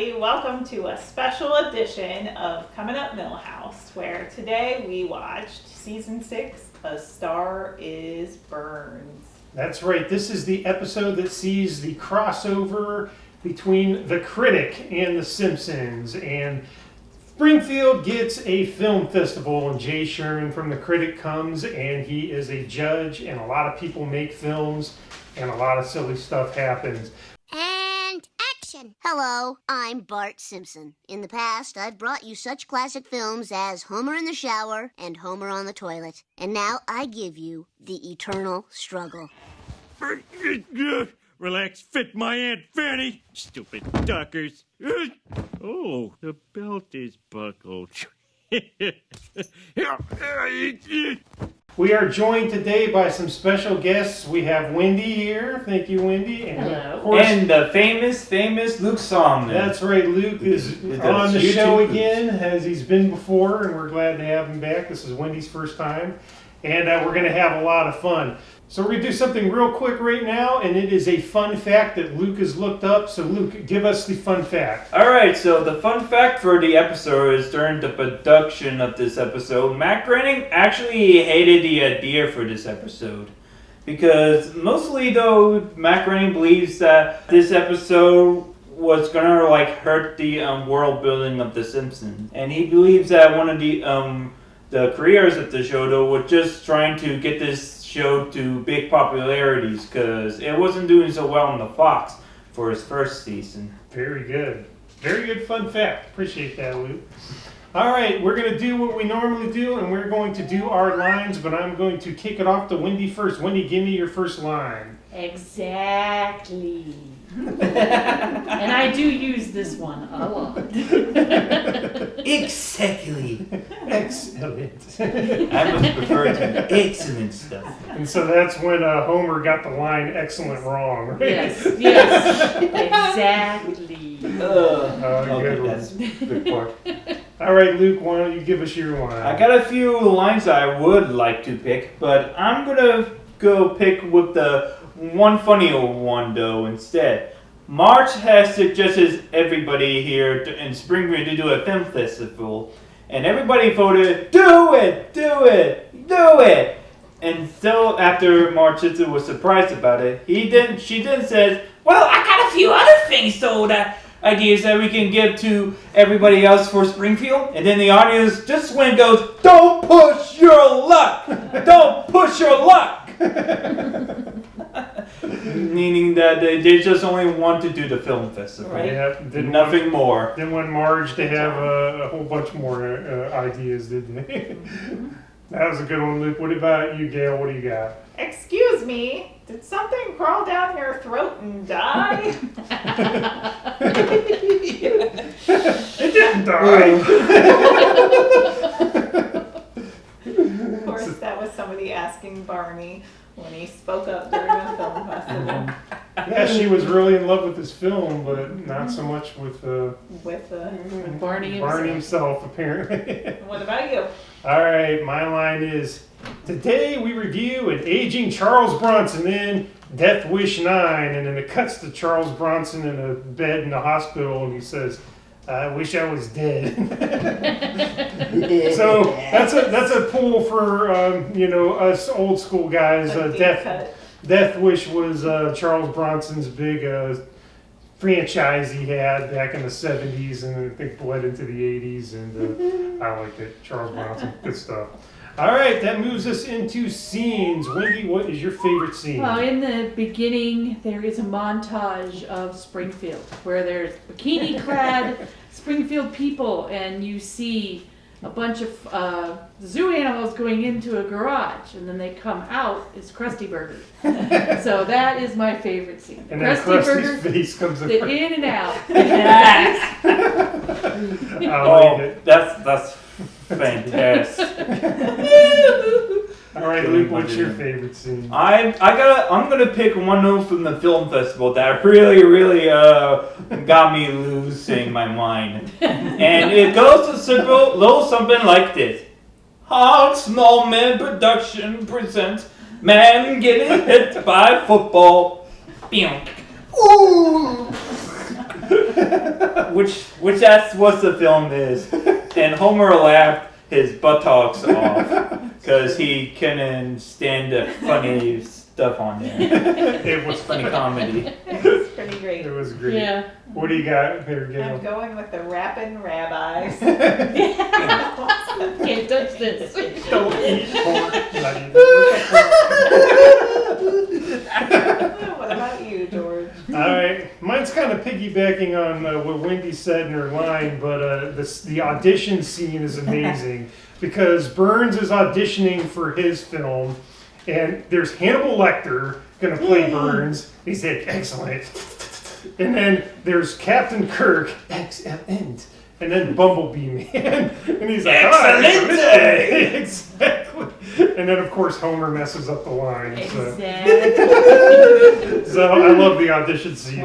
everybody. Welcome to a special edition of Coming Up Milhouse, where today we watched Season 6, A Star is Burned. That's right. This is the episode that sees the crossover between the Critic and the Simpsons. And Springfield gets a film festival, and Jay Sherman from the Critic comes, and he is a judge, and a lot of people make films, and a lot of silly stuff happens. And action! Hello, I'm Bart Simpson. In the past, I've brought you such classic films as Homer in the Shower and Homer on the Toilet. And now I give you The Eternal Struggle. Relax, fit my Aunt Fanny. Stupid duckers. Oh, the belt is buckled. We are joined today by some special guests. We have Wendy here. Thank you, Wendy. And Hello. of course, And the famous Luke Songman. that's right. Luke is on the show again, as he's been before, and we're glad to have him back. This is Wendy's first time, and we're going to have a lot of fun. So we're going to do something real quick right now, and it is a fun fact that Luke has looked up. So Luke, give us the fun fact. Alright, so the fun fact for the episode is during the production of this episode, Matt Groening actually hated the idea for this episode. Because mostly though, Matt Groening believes that this episode was gonna hurt the world building of The Simpsons. And he believes that one of the creators of the show though was just trying to get this show to big popularities because it wasn't doing so well on the Fox for his first season. Very good. Very good fun fact. Appreciate that, Luke. All right, we're going to do what we normally do, and we're going to do our lines, but I'm going to kick it off to Wendy first. Wendy, give me your first line. Exactly. And I do use this one a lot. Exactly. Excellent. I must prefer to excellent stuff. And so that's when Homer got the line "excellent" wrong, right? Yes, exactly. Okay, good that's good part. All right, Luke, why don't you give us your line? I got a few lines I would like to pick, but I'm gonna go pick with the one funny one though instead. March has suggested everybody here in Springfield to do a film festival, and everybody voted, do it, do it, do it. And so after March was surprised about it, she then says, well, I got a few other things ideas that we can give to everybody else for Springfield. And then the audience just went and goes, don't push your luck! Don't push your luck! Meaning that they just only want to do the film festival. Right. Yeah, Nothing more. Didn't want Marge to have a whole bunch more ideas, did they? That was a good one, Luke. What about you, Gail? What do you got? Excuse me, did something crawl down your throat and die? It didn't die. Of course, that was somebody asking Barney when he spoke up during a film festival. Yeah, she was really in love with this film, but not so much with With Barney himself, apparently. what about you? All right, my line is, today we review an aging Charles Bronson in Death Wish 9, and then it cuts to Charles Bronson in a bed in the hospital, and he says, I wish I was dead. So that's a pull for us old school guys. Death Wish was Charles Bronson's big franchise he had back in the 70s, and I think bled into the 80s, and I like it. Charles Bronson, good stuff. All right, that moves us into scenes. Wendy, what is your favorite scene? Well, in the beginning, there is a montage of Springfield where there's bikini-clad Springfield people, and you see a bunch of zoo animals going into a garage, and then they come out as Krusty Burgers. So that is my favorite scene. And then Krusty's face comes the in and out. I like it. That's fantastic. All right, Luke, what's your favorite scene? I'm gonna pick one note from the film festival that really got me losing my mind, and it goes to little something like this: Hot Small Man Production presents Man Getting Hit by Football. Ooh. which that's what the film is. And Homer laughed his buttocks off because he couldn't stand the funny stuff on there. It was Funny comedy. It's pretty great. It was great. Yeah. What do you got there, I'm Gail? going with the Rappin' Rabbis. Can't touch this. Don't eat pork. Not even. What about you, George? All right, mine's kind of piggybacking on what Wendy said in her line, but the audition scene is amazing because Burns is auditioning for his film, and there's Hannibal Lecter going to play Burns. He said, "Excellent," and then there's Captain Kirk, excellent, and then Bumblebee Man, and he's like, Excelente! Exactly. And then of course Homer messes up the line. Exactly. So I love the audition scene. You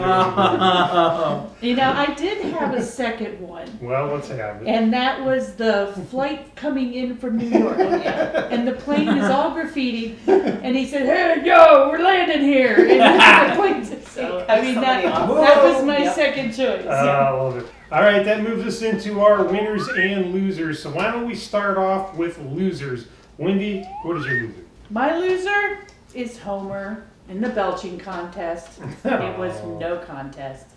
know, I did have a second one. Well, let's have it. And that was the flight coming in from New York. And the plane is all graffiti. And he said, "Hey, yo, we're landing here." And the plane's, so, I mean, that was my second choice. I love it. All right, that moves us into our winners and losers. So why don't we start off with losers? Wendy, what is your loser? My loser is Homer in the belching contest. It was no contest.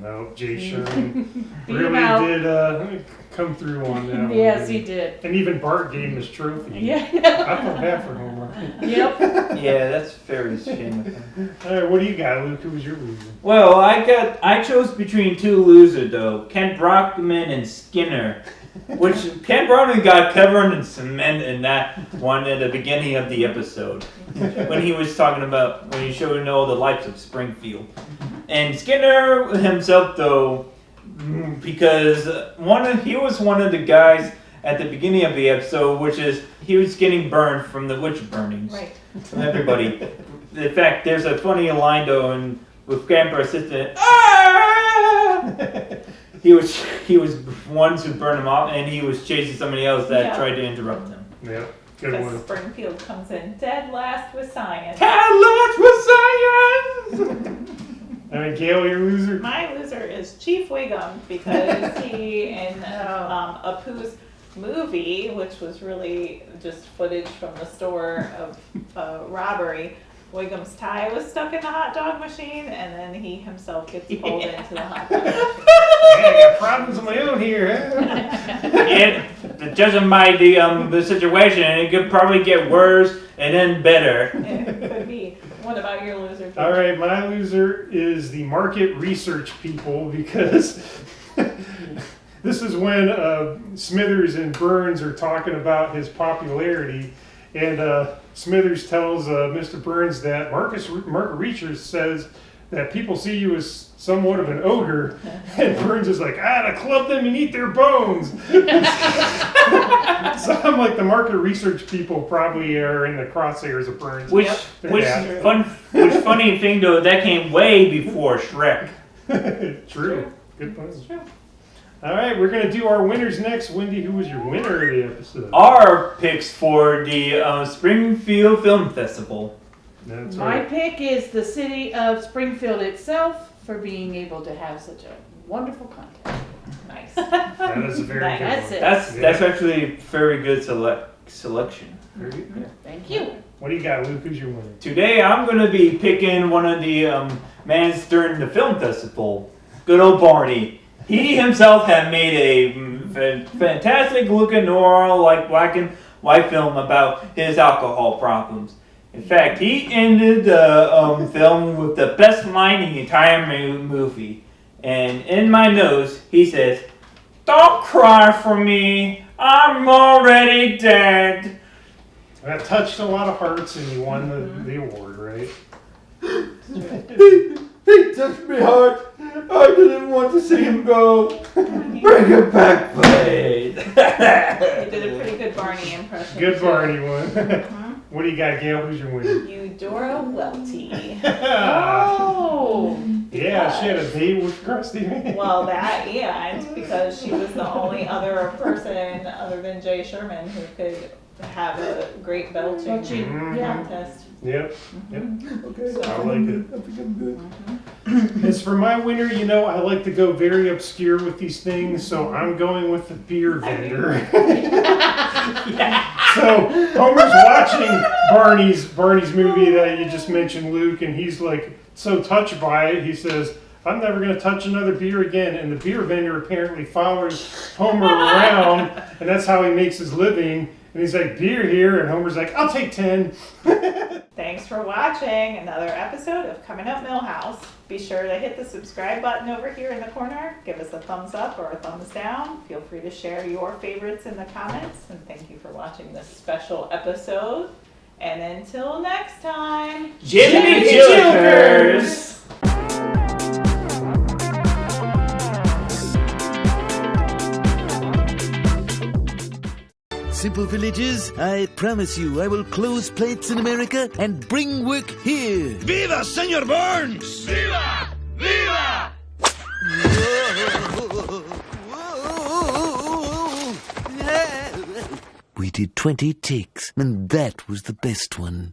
No, Jay Sherman Beat really him out. did come through on that one. Yes, didn't he did. And even Bart gave him his trophy. I Yeah. feel bad for Homer. Yep. Yeah, that's very shameful. All right, what do you got, Luke? Who was your loser? Well, I chose between two losers though, Ken Brockman and Skinner. Which Ken Brockman got covered in cement in that one at the beginning of the episode. When he was talking about, when he showed all the lights of Springfield. And Skinner himself though, because he was one of the guys at the beginning of the episode, which is, he was getting burned from the witch burnings. Right. From everybody. In fact, there's a funny line though, with Grandpa Assistant, "Ah!" He was one to burn him off, and he was chasing somebody else that tried to interrupt him. Yeah, good Because one. Springfield comes in dead last with science. Catalyst with science! All right, Gail, your loser? My loser is Chief Wiggum because he in Apu's movie, which was really just footage from the store of robbery, Wiggum's tie was stuck in the hot dog machine, and then he himself gets pulled into the hot dog machine. I got problems of my own here. Judging by the situation, it could probably get worse and then better. It could be. What about your loser, George? All right, my loser is the market research people because this is when Smithers and Burns are talking about his popularity, and Smithers tells Mr. Burns that market research says that people see you as somewhat of an ogre, and Burns is like, to club them and eat their bones. So I'm like, the market research people probably are in the crosshairs of Burns. Which Yeah. funny thing though, that came way before Shrek. True. Good point. All right, we're going to do our winners next. Wendy, who was your winner of the episode? Our picks for the Springfield Film Festival. That's My right. pick is the city of Springfield itself for being able to have such a wonderful contest. Nice. That is a very good That's one. it. That's actually a very good selection. Very good. Thank you. What do you got, Luke? Who's your winner? Today I'm going to be picking one of the mans during the film festival. Good old Barney. He himself had made a fantastic looking noir, like black and white film about his alcohol problems. In fact, he ended the film with the best line in the entire movie. And in my notes, he says, "Don't cry for me, I'm already dead." That touched a lot of hearts, and you won the award, right? He touched me hard. I didn't want to see him go. Bring him back, please. You did a pretty good Barney impression. Good too. Barney one. What do you got, Gail? Who's your winner? Eudora Welty. Oh. Yeah, she had a date with Krusty. Well, that and because she was the only other person other than Jay Sherman who could have a great belching Yeah. contest. Yep. Okay. So- I like it. I think I'm good. As for my winner, you know, I like to go very obscure with these things, so I'm going with the beer vendor. So Homer's watching Barney's movie that you just mentioned, Luke, and he's like so touched by it, he says, "I'm never going to touch another beer again." And the beer vendor apparently follows Homer around, and that's how he makes his living. And he's like, "Beer here," and Homer's like, "I'll take 10. Thanks for watching another episode of Coming Up Milhouse. Be sure to hit the subscribe button over here in the corner. Give us a thumbs up or a thumbs down. Feel free to share your favorites in the comments. And thank you for watching this special episode. And until next time, Jimmy Jokers! Simple villagers, I promise you I will close plates in America and bring work here. Viva, Senor Burns! Viva! Viva! We did 20 takes, and that was the best one.